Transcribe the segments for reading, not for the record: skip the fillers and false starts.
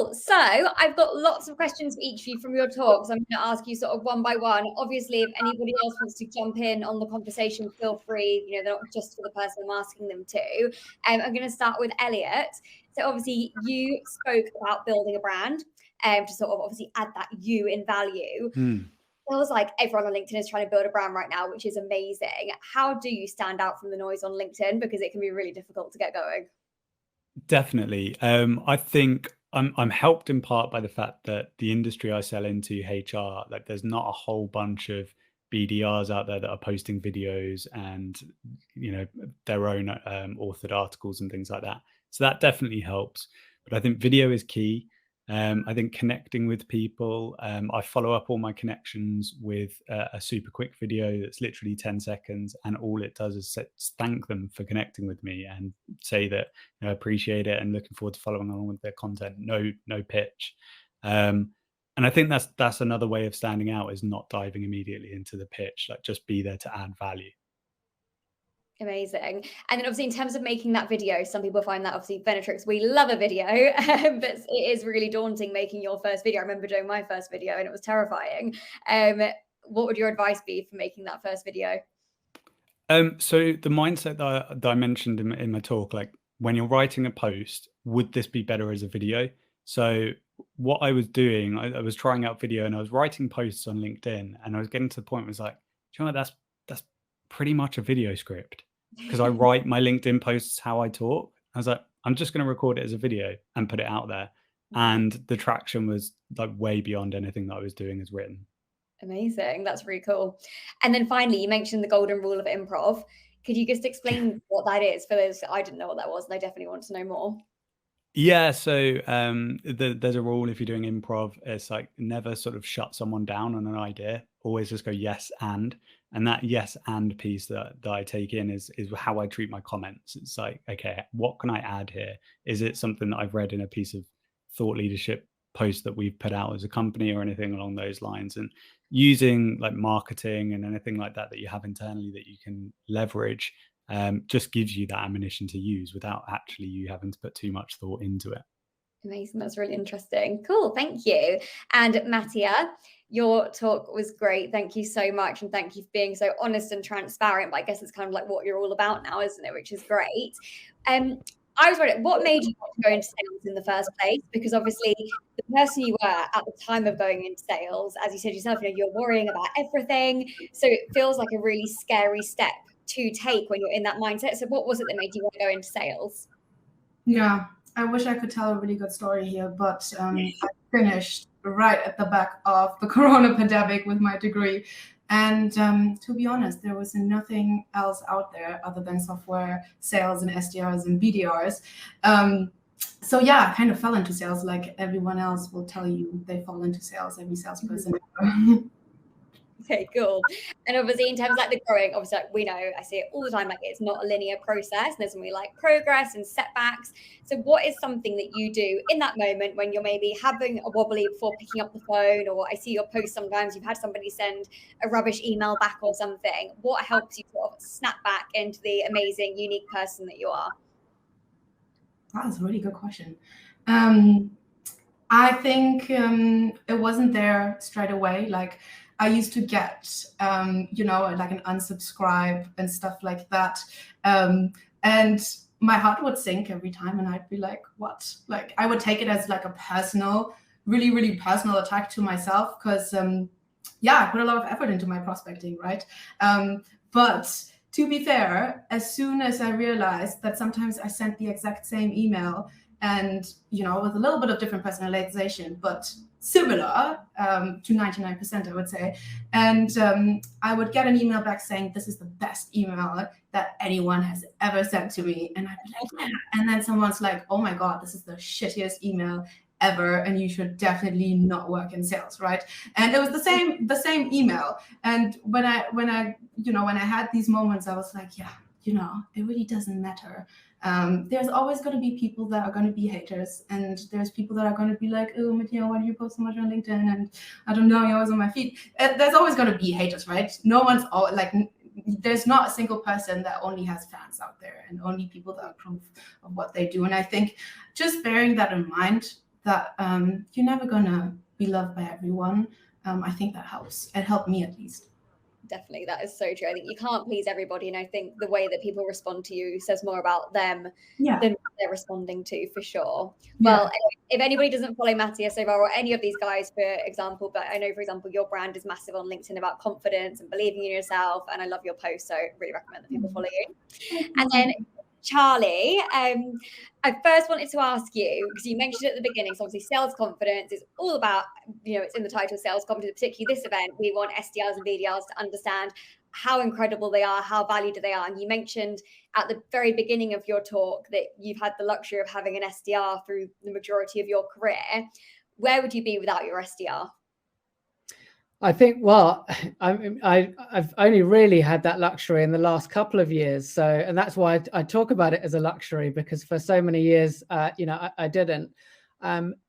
Cool. So I've got lots of questions for each of you from your talk. So I'm going to ask you sort of one by one. Obviously, if anybody else wants to jump in on the conversation, feel free. You know, they're not just for the person I'm asking them to. I'm going to start with Elliott. So obviously, you spoke about building a brand to sort of obviously add that you in value. Feels like everyone on LinkedIn is trying to build a brand right now, which is amazing. How do you stand out from the noise on LinkedIn? Because it can be really difficult to get going. Definitely. I think I'm helped in part by the fact that the industry I sell into, HR, like there's not a whole bunch of BDRs out there that are posting videos and, you know, their own authored articles and things like that. So that definitely helps. But I think video is key. I think connecting with people, I follow up all my connections with a super quick video that's literally 10 seconds. And all it does is thank them for connecting with me and say that, you know, I appreciate it and looking forward to following along with their content. No pitch. And I think that's another way of standing out, is not diving immediately into the pitch, like just be there to add value. Amazing. And then obviously in terms of making that video, some people find that obviously Venatrix, we love a video, but it is really daunting making your first video. I remember doing my first video and it was terrifying. What would your advice be for making that first video? So the mindset that I mentioned in my talk, like when you're writing a post, would this be better as a video? So what I was doing, I was trying out video and I was writing posts on LinkedIn, and I was getting to the point where it's like, do you know what, that's pretty much a video script, because I write my LinkedIn posts how I talk. I was like, I'm just going to record it as a video and put it out there. And the traction was like way beyond anything that I was doing as written. Amazing. That's really cool. And then finally, you mentioned the golden rule of improv. Could you just explain what that is for those? I didn't know what that was, and I definitely want to know more. Yeah, so there's a rule if you're doing improv. It's like never sort of shut someone down on an idea. Always just go yes and that yes and piece that I take in is how I treat my comments. It's like, okay, what can I add here? Is it something that I've read in a piece of thought leadership post that we've put out as a company or anything along those lines? And using like marketing and anything like that you have internally that you can leverage just gives you that ammunition to use without actually you having to put too much thought into it. Amazing. That's really interesting. Cool. Thank you. And Mattia, your talk was great. Thank you so much. And thank you for being so honest and transparent. But I guess it's kind of like what you're all about now, isn't it? Which is great. I was wondering, what made you want to go into sales in the first place? Because obviously the person you were at the time of going into sales, as you said yourself, you know, you're worrying about everything. So it feels like a really scary step to take when you're in that mindset. So what was it that made you want to go into sales? Yeah, I wish I could tell a really good story here, but I finished right at the back of the Corona pandemic with my degree. And to be honest, there was nothing else out there other than software sales and SDRs and BDRs. So yeah, I kind of fell into sales like everyone else will tell you they fall into sales, every salesperson. Okay, cool. And obviously in terms of like the growing, obviously like we know, I see it all the time, like it's not a linear process. And there's going to be like progress and setbacks. So what is something that you do in that moment when you're maybe having a wobbly before picking up the phone, or I see your post sometimes you've had somebody send a rubbish email back or something. What helps you sort of snap back into the amazing, unique person that you are? That's a really good question. I think it wasn't there straight away. Like I used to get, you know, like an unsubscribe and stuff like that. And my heart would sink every time and I'd be like, what? Like I would take it as like a personal, really, really personal attack to myself because, yeah, I put a lot of effort into my prospecting, right? But to be fair, as soon as I realized that sometimes I sent the exact same email and, you know, with a little bit of different personalization, but similar to 99%, I would say. And I would get an email back saying, this is the best email that anyone has ever sent to me. And I'd be like, yeah. And then someone's like, oh my God, this is the shittiest email ever, and you should definitely not work in sales, right? And it was the same email. And when I had these moments, I was like, yeah, you know, it really doesn't matter. There's always going to be people that are going to be haters, and there's people that are going to be like, oh, Mattia, why do you post so much on LinkedIn? And I don't know, you're always on my feed. There's always going to be haters, right? No one's like, there's not a single person that only has fans out there and only people that approve of what they do. And I think just bearing that in mind that you're never gonna be loved by everyone. I think that helps. It helped me at least. Definitely, that is so true. I think you can't please everybody, and I think the way that people respond to you says more about them than what they're responding to, for sure. Well, anyway, if anybody doesn't follow Mattia so far, or any of these guys, for example, but I know, for example, your brand is massive on LinkedIn about confidence and believing in yourself, and I love your posts, so I really recommend that people follow you. And then Charlie, I first wanted to ask you, because you mentioned at the beginning, so obviously sales confidence is all about, it's in the title, sales confidence, particularly this event. We want SDRs and BDRs to understand how incredible they are, how valued they are. And you mentioned at the very beginning of your talk that you've had the luxury of having an SDR through the majority of your career. Where would you be without your SDR? I think, well, I've only really had that luxury in the last couple of years. So, and that's why I talk about it as a luxury, because for so many years, I didn't.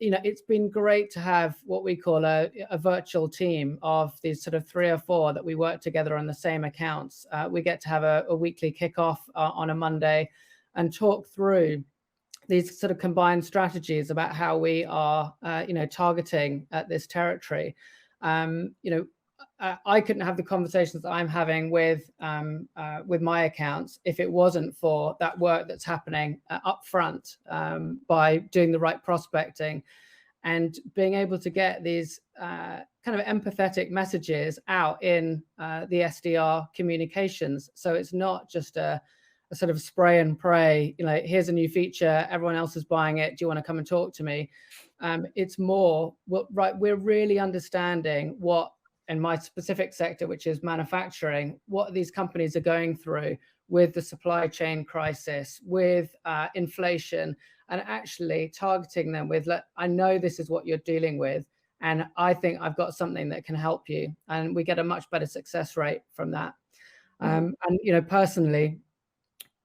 It's been great to have what we call a virtual team of these sort of 3 or 4 that we work together on the same accounts. We get to have a weekly kickoff on a Monday and talk through these sort of combined strategies about how we are, targeting this territory. I couldn't have the conversations that I'm having with my accounts if it wasn't for that work that's happening up front, by doing the right prospecting and being able to get these kind of empathetic messages out in the SDR communications. So it's not just a sort of spray and pray, here's a new feature, everyone else is buying it, do you want to come and talk to me? It's more, we're really understanding what, in my specific sector, which is manufacturing, what these companies are going through with the supply chain crisis, with inflation, and actually targeting them with, I know this is what you're dealing with, and I think I've got something that can help you. And we get a much better success rate from that. And, personally,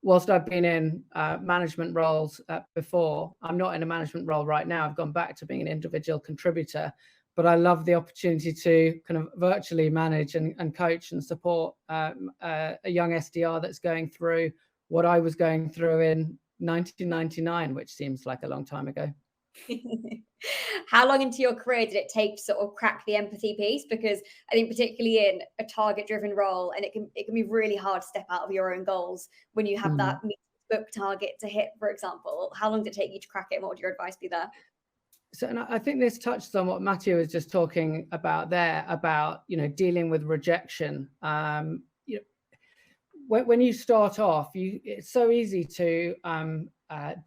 whilst I've been in management roles before, I'm not in a management role right now. I've gone back to being an individual contributor, but I love the opportunity to kind of virtually manage and coach and support a young SDR that's going through what I was going through in 1999, which seems like a long time ago. How long into your career did it take to sort of crack the empathy piece? Because I think particularly in a target-driven role, and it can be really hard to step out of your own goals when you have that book target to hit, for example. How long did it take you to crack it, and what would your advice be there? So, and I think this touches on what Mattia was just talking about there, about, dealing with rejection. When you start off, it's so easy to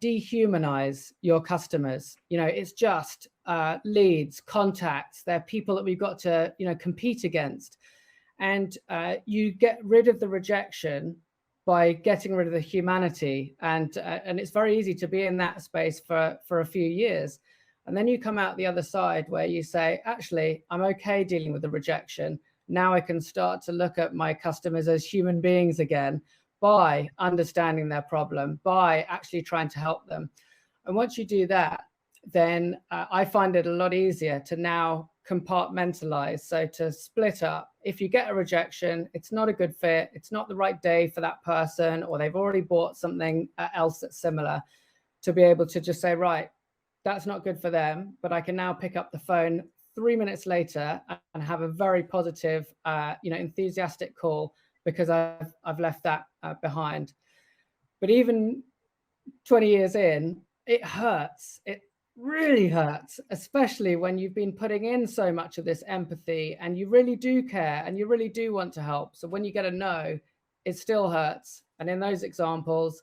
dehumanize your customers. It's just leads, contacts. They're people that we've got to, compete against. And you get rid of the rejection by getting rid of the humanity. And it's very easy to be in that space for a few years. And then you come out the other side where you say, actually, I'm okay dealing with the rejection. Now I can start to look at my customers as human beings again, by understanding their problem, by actually trying to help them. And once you do that, then I find it a lot easier to now compartmentalize. So to split up, if you get a rejection, it's not a good fit, it's not the right day for that person, or they've already bought something else that's similar, to be able to just say, right, that's not good for them, but I can now pick up the phone 3 minutes later and have a very positive, enthusiastic call, because I've left that behind. But even 20 years in, it hurts. It really hurts, especially when you've been putting in so much of this empathy and you really do care and you really do want to help. So when you get a no, it still hurts. And in those examples,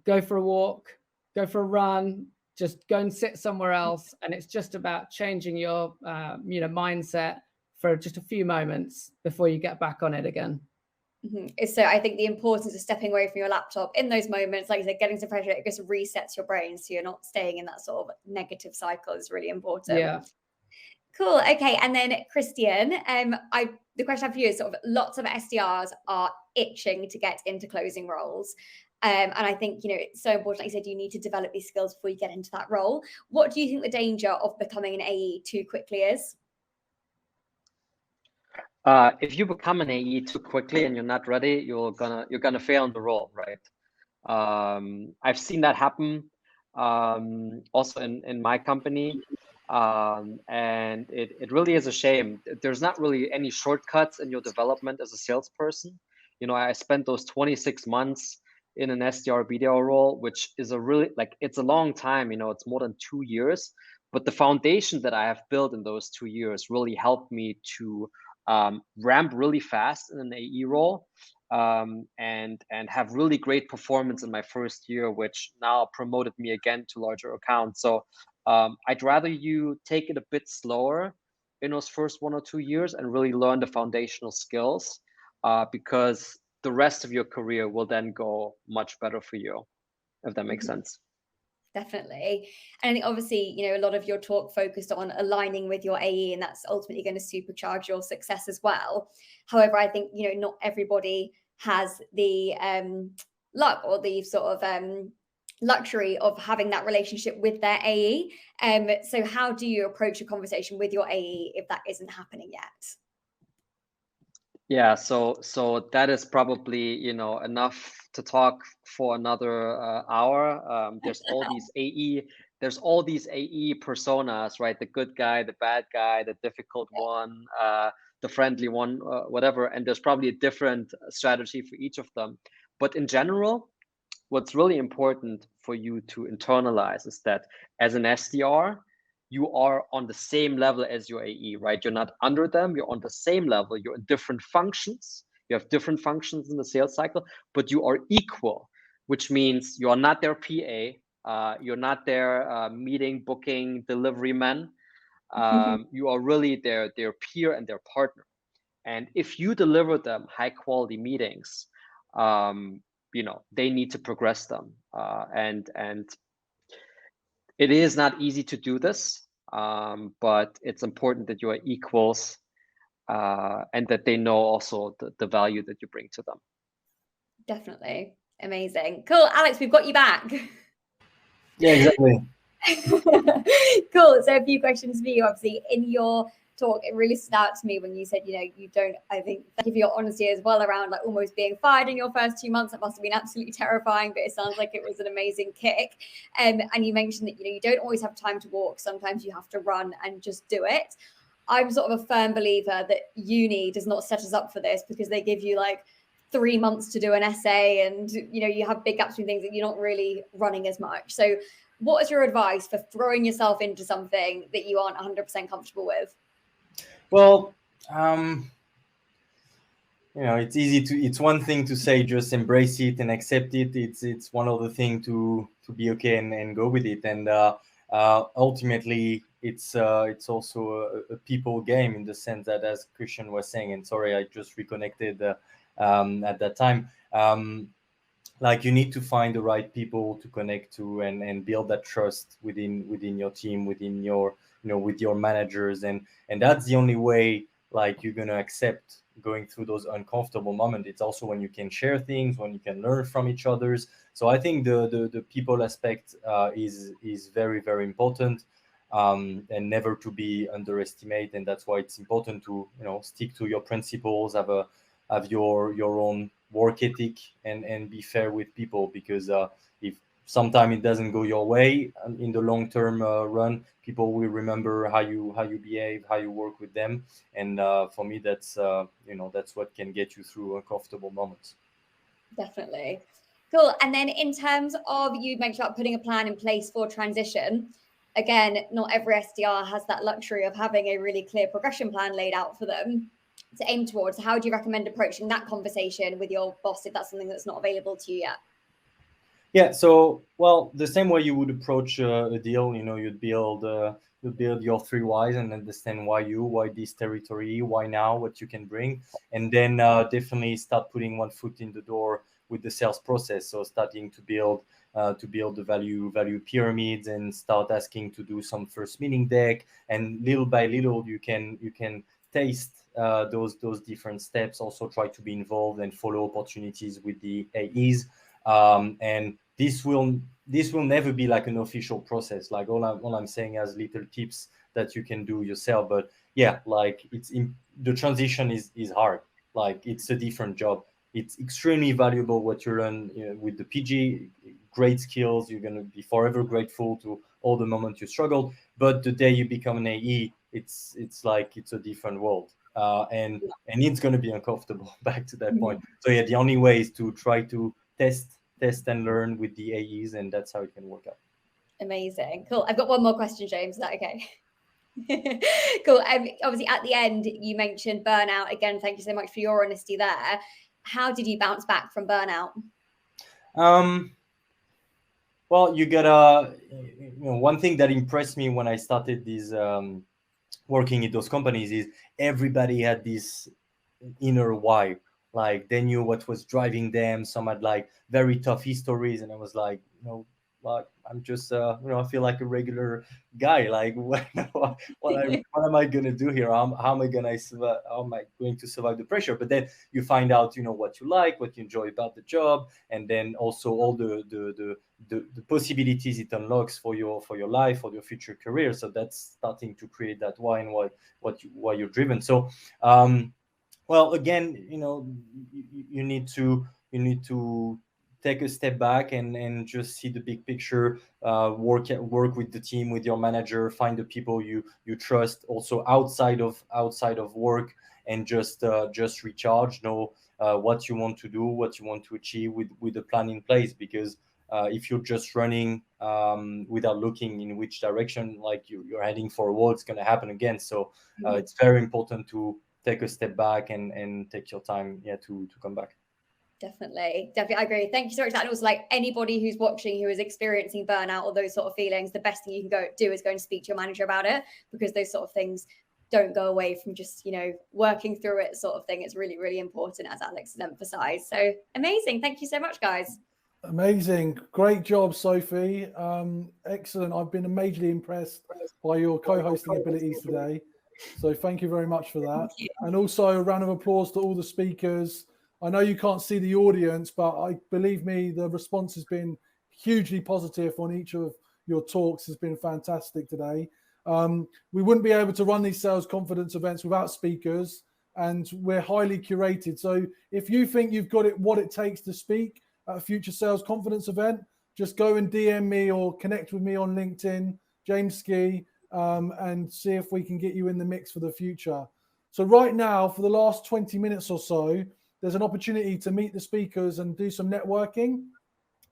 go for a walk, go for a run, just go and sit somewhere else. And it's just about changing your mindset for just a few moments before you get back on it again. So I think the importance of stepping away from your laptop in those moments, like you said, getting some fresh air, it just resets your brain, so you're not staying in that sort of negative cycle, is really important. Yeah. Cool. Okay. And then Christian, the question I have for you is sort of, lots of SDRs are itching to get into closing roles. And I think, it's so important, like you said, you need to develop these skills before you get into that role. What do you think the danger of becoming an AE too quickly is? If you become an AE too quickly and you're not ready, you're gonna fail on the role, right? I've seen that happen. also in my company. And it really is a shame. There's not really any shortcuts in your development as a salesperson. I spent those 26 months in an SDR BDR role, which is it's a long time, it's more than 2 years. But the foundation that I have built in those 2 years really helped me to ramp really fast in an AE role, and have really great performance in my first year, which now promoted me again to larger accounts. So I'd rather you take it a bit slower in those first 1 or 2 years and really learn the foundational skills, because the rest of your career will then go much better for you, if that makes sense. Definitely. And I think obviously, a lot of your talk focused on aligning with your AE, and that's ultimately going to supercharge your success as well. However, I think, not everybody has the luck or the sort of luxury of having that relationship with their AE. So how do you approach a conversation with your AE if that isn't happening yet? Yeah, so that is probably enough to talk for another hour. There's all these AE personas, right? The good guy, the bad guy, the difficult one, the friendly one, whatever. And there's probably a different strategy for each of them. But in general, what's really important for you to internalize is that as an SDR, you are on the same level as your AE, right? You're not under them, you're on the same level, you're in different functions. You have different functions in the sales cycle, but you are equal, which means you are not their PA, you're not their meeting, booking, delivery man. You are really their peer and their partner. And if you deliver them high quality meetings, they need to progress them. And it is not easy to do this, but it's important that you are equals, and that they know also the value that you bring to them. Definitely. Amazing. Cool. Alex, we've got you back. Yeah, exactly. Cool. So a few questions for you. Obviously, in your talk, it really stood out to me when you said, you don't, I think, give your honesty as well around like almost being fired in your first 2 months. It must have been absolutely terrifying, but it sounds like it was an amazing kick. And you mentioned that, you don't always have time to walk. Sometimes you have to run and just do it. I'm sort of a firm believer that uni does not set us up for this, because they give you like 3 months to do an essay, and, you have big gaps between things that you're not really running as much. So what is your advice for throwing yourself into something that you aren't 100% comfortable with? Well, it's one thing to say just embrace it and accept it. It's one other thing to be okay and go with it. And ultimately, it's also a people game, in the sense that, as Christian was saying, and sorry, I just reconnected at that time. Like, you need to find the right people to connect to and build that trust within your team, within your with your managers, and that's the only way like you're gonna accept going through those uncomfortable moments. It's also when you can share things, when you can learn from each others. So I think the people aspect is very, very important, and never to be underestimated. And that's why it's important to stick to your principles, have your own work ethic, and be fair with people, because if sometime it doesn't go your way, in the long term run, people will remember how you behave, how you work with them. And for me, that's that's what can get you through uncomfortable moments. Definitely. Cool. And then in terms of, you mentioned about putting a plan in place for transition. Again, not every SDR has that luxury of having a really clear progression plan laid out for them to aim towards. How do you recommend approaching that conversation with your boss if that's something that's not available to you yet? Yeah, so, well, the same way you would approach a deal, you'd build your 3 whys and understand why this territory, why now, what you can bring, and then definitely start putting one foot in the door with the sales process. So starting to build the value pyramids, and start asking to do some first meeting deck, and little by little you can taste those different steps. Also try to be involved and follow opportunities with the AEs. And this will never be like an official process. Like all I'm saying as little tips that you can do yourself. But yeah, like the transition is hard. Like, it's a different job. It's extremely valuable what you learn with the PG, great skills. You're going to be forever grateful to all the moments you struggled. But the day you become an AE, it's like it's a different world. And it's going to be uncomfortable back to that point. So yeah, the only way is to try to test and learn with the AEs, and that's how it can work out. Amazing. Cool. I've got one more question, James. Is that okay? Cool. Obviously, at the end, you mentioned burnout. Again, thank you so much for your honesty there. How did you bounce back from burnout? Well, you gotta, one thing that impressed me when I started this working in those companies is everybody had this inner why. Like they knew what was driving them. Some had like very tough histories, and I was like, but I'm just, I feel like a regular guy. Like, what am I gonna do here? How am I gonna survive? How am I going to survive the pressure? But then you find out, what you like, what you enjoy about the job, and then also all the possibilities it unlocks for your life, for your future career. So that's starting to create that why and why you're driven. So, well, again, you need to take a step back and just see the big picture, work with the team, with your manager, find the people you trust also outside of work, and just recharge, know what you want to do, what you want to achieve with a plan in place. Because if you're just running without looking in which direction, like you're heading for a wall, it's going to happen again. So it's very important to take a step back and take your time to come back. Definitely, I agree. Thank you so much. And also, like, anybody who's watching who is experiencing burnout or those sort of feelings, the best thing you can do is go and speak to your manager about it, because those sort of things don't go away from just, working through it sort of thing. It's really, really important, as Alex has emphasized. So amazing. Thank you so much, guys. Amazing. Great job, Sophie. Excellent. I've been majorly impressed by your co-hosting abilities today. So thank you very much for that. And also a round of applause to all the speakers. I know you can't see the audience, but believe me, the response has been hugely positive on each of your talks. Has been fantastic today. We wouldn't be able to run these sales confidence events without speakers, and we're highly curated. So if you think you've got what it takes to speak at a future sales confidence event, just go and DM me or connect with me on LinkedIn, James Ski, and see if we can get you in the mix for the future. So right now, for the last 20 minutes or so, there's an opportunity to meet the speakers and do some networking.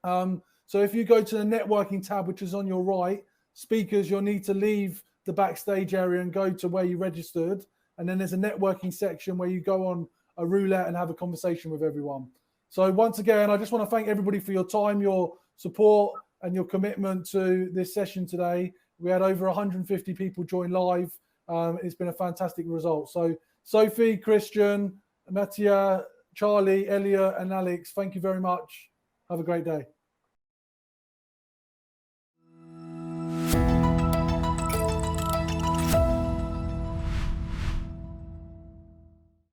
So if you go to the networking tab, which is on your right, speakers, you'll need to leave the backstage area and go to where you registered. And then there's a networking section where you go on a roulette and have a conversation with everyone. So once again, I just want to thank everybody for your time, your support, and your commitment to this session today. We had over 150 people join live. It's been a fantastic result. So Sophie, Christian, Mattia, Charlie, Elliott, and Alex, thank you very much. Have a great day.